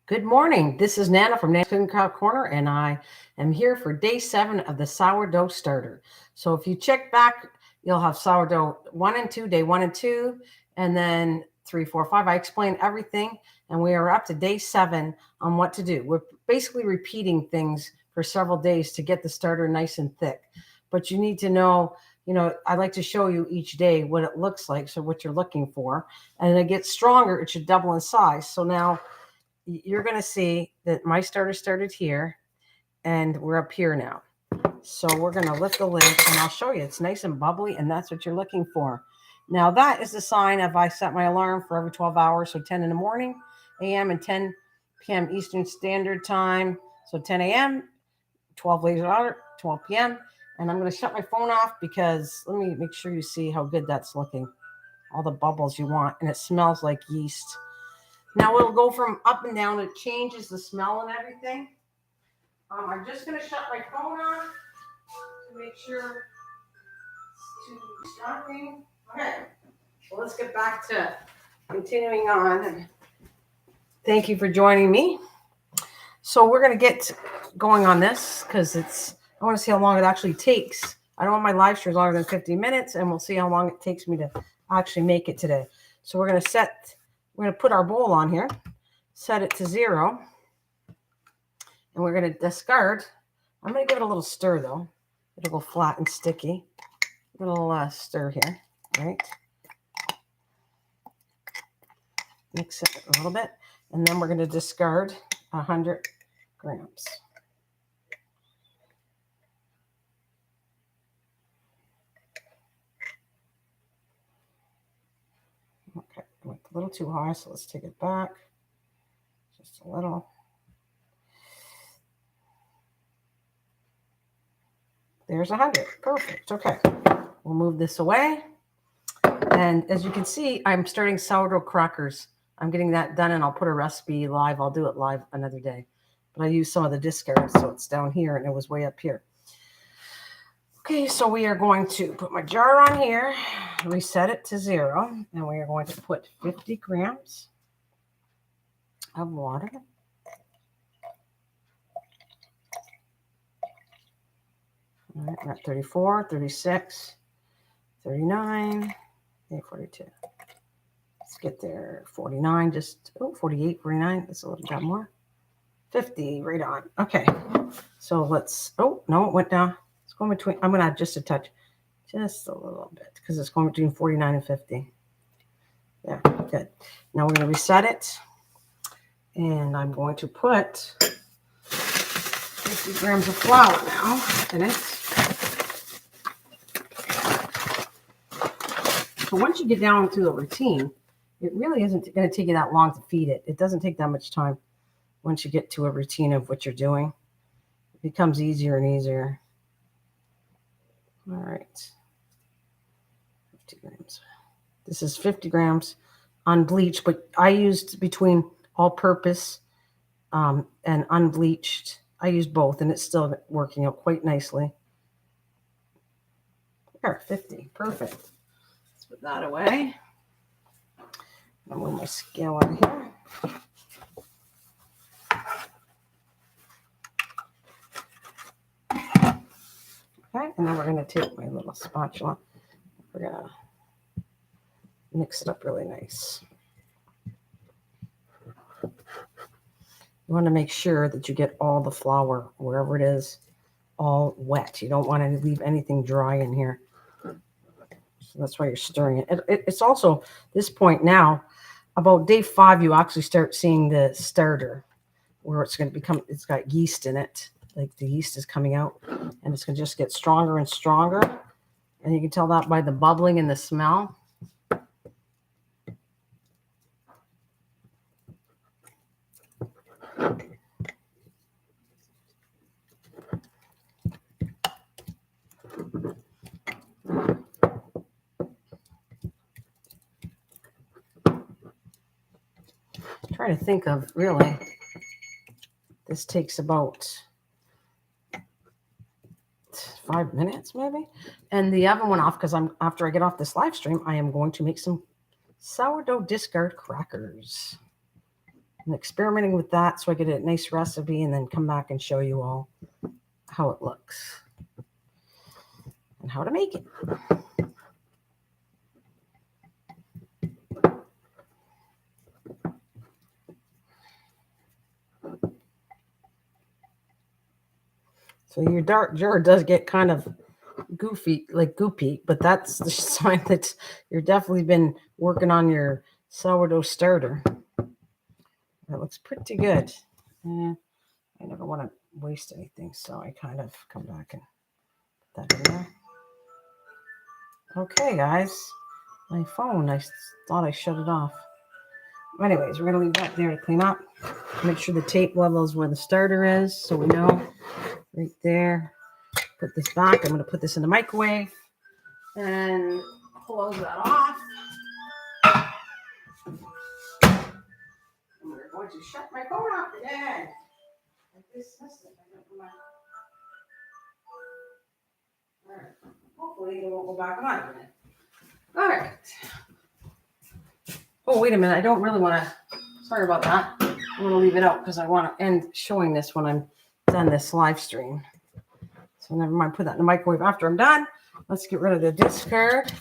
Good morning. This is Nana from Nana's Cooking Corner, and I am here for day 7 of the sourdough starter. So if you check back, you'll have sourdough 1 and 2, day 1 and 2, and then 3, 4, 5. I explained everything, and we are up to day 7 on what to do. We're basically repeating things for several days to get the starter nice and thick. But you need to know, I like to show you each day what it looks like, so what you're looking for. And it gets stronger, it should double in size. So now you're going to see that my starter started here and we're up here now. So we're going to lift the lid and I'll show you. It's nice and bubbly, and that's what you're looking for. Now that is the sign of I set my alarm for every 12 hours. So 10 in the morning, a.m. and 10 p.m. Eastern Standard Time. So 10 a.m., 12 later, 12 p.m. And I'm going to shut my phone off because let me make sure you see how good that's looking. All the bubbles you want, and it smells like yeast. Now it'll go from up and down. It changes the smell and everything. I'm just going to shut my phone off to make sure it's too distracting. Okay, well, let's get back to continuing on. Thank you for joining me. So we're going to get going on this because I want to see how long it actually takes. I don't want my live stream longer than 50 minutes, and we'll see how long it takes me to actually make it today. So we're going to put our bowl on here, set it to 0, and we're going to discard. I'm going to give it a little stir, though. It'll go flat and sticky. A little stir here, right? Mix it a little bit, and then we're going to discard 100 grams. Okay, I went a little too high, so let's take it back just a little. There's 100. Perfect. Okay, we'll move this away. And as you can see, I'm starting sourdough crackers. I'm getting that done, and I'll put a recipe live. I'll do it live another day. But I used some of the discards, so it's down here, and it was way up here. Okay, so we are going to put my jar on here, reset it to 0, and we are going to put 50 grams of water. All right, we're at 34, 36, 39, 42. Let's get there. 49, 48, 49. That's a little bit more. 50, right on. Okay, so let's, no, it went down. It's going between, I'm going to add just a touch, just a little bit, because it's going between 49 and 50. Yeah, good. Now we're going to reset it, and I'm going to put 50 grams of flour now in it. So once you get down to the routine, it really isn't going to take you that long to feed it. It doesn't take that much time once you get to a routine of what you're doing. It becomes easier and easier. All right. 50 grams. This is 50 grams unbleached, but I used between all-purpose and unbleached. I used both, and it's still working out quite nicely. There, 50. Perfect. Let's put that away. I'll move my scale out of here. Okay, and then we're going to take my little spatula. We're going to mix it up really nice. You want to make sure that you get all the flour, wherever it is, all wet. You don't want to leave anything dry in here. So that's why you're stirring it. It's also, this point now, about day 5, you actually start seeing the starter, where it's going to become, it's got yeast in it. Like the yeast is coming out, and it's going to just get stronger and stronger. And you can tell that by the bubbling and the smell. Try to think of, really, this takes about 5 minutes maybe. And the oven went off because after I get off this live stream, I am going to make some sourdough discard crackers. I'm experimenting with that so I get a nice recipe and then come back and show you all how it looks and how to make it. So your dark jar does get kind of goopy, but that's the sign that you're definitely been working on your sourdough starter. That looks pretty good. I never want to waste anything, so I kind of come back and put that in there. Okay, guys. My phone, I thought I shut it off. Anyways, we're going to leave that there to clean up. Make sure the tape level is where the starter is, so we know. Right there. Put this back. I'm going to put this in the microwave and close that off. And we're going to shut my phone off again. Like this. All right. Hopefully it won't go back on again. All right. Oh, wait a minute. I don't really want to. Sorry about that. I'm going to leave it out because I want to end showing this when I'm done this live stream. So never mind. Put that in the microwave after I'm done. Let's get rid of the discard.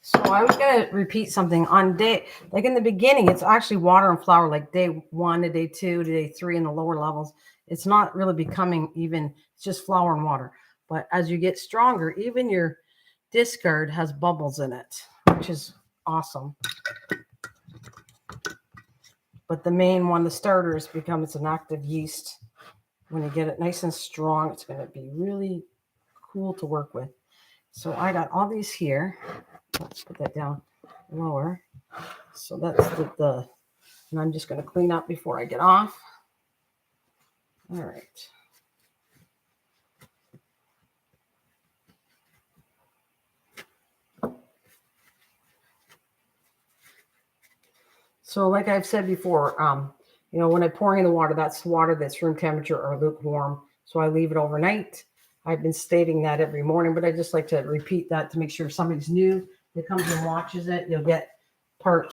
So I was going to repeat something on day, like in the beginning, it's actually water and flour, like day 1 to day 2 to day 3 in the lower levels. It's not really becoming even, it's just flour and water. But as you get stronger, even your discard has bubbles in it, which is awesome. But the main one, the starters, becomes an active yeast. When you get it nice and strong, it's going to be really cool to work with. So I got all these here. Let's put that down lower. So that's the and I'm just going to clean up before I get off. All right. So like I've said before, when I pour in the water, that's water that's room temperature or lukewarm. So I leave it overnight. I've been stating that every morning, but I just like to repeat that to make sure if somebody's new that comes and watches it, you'll get part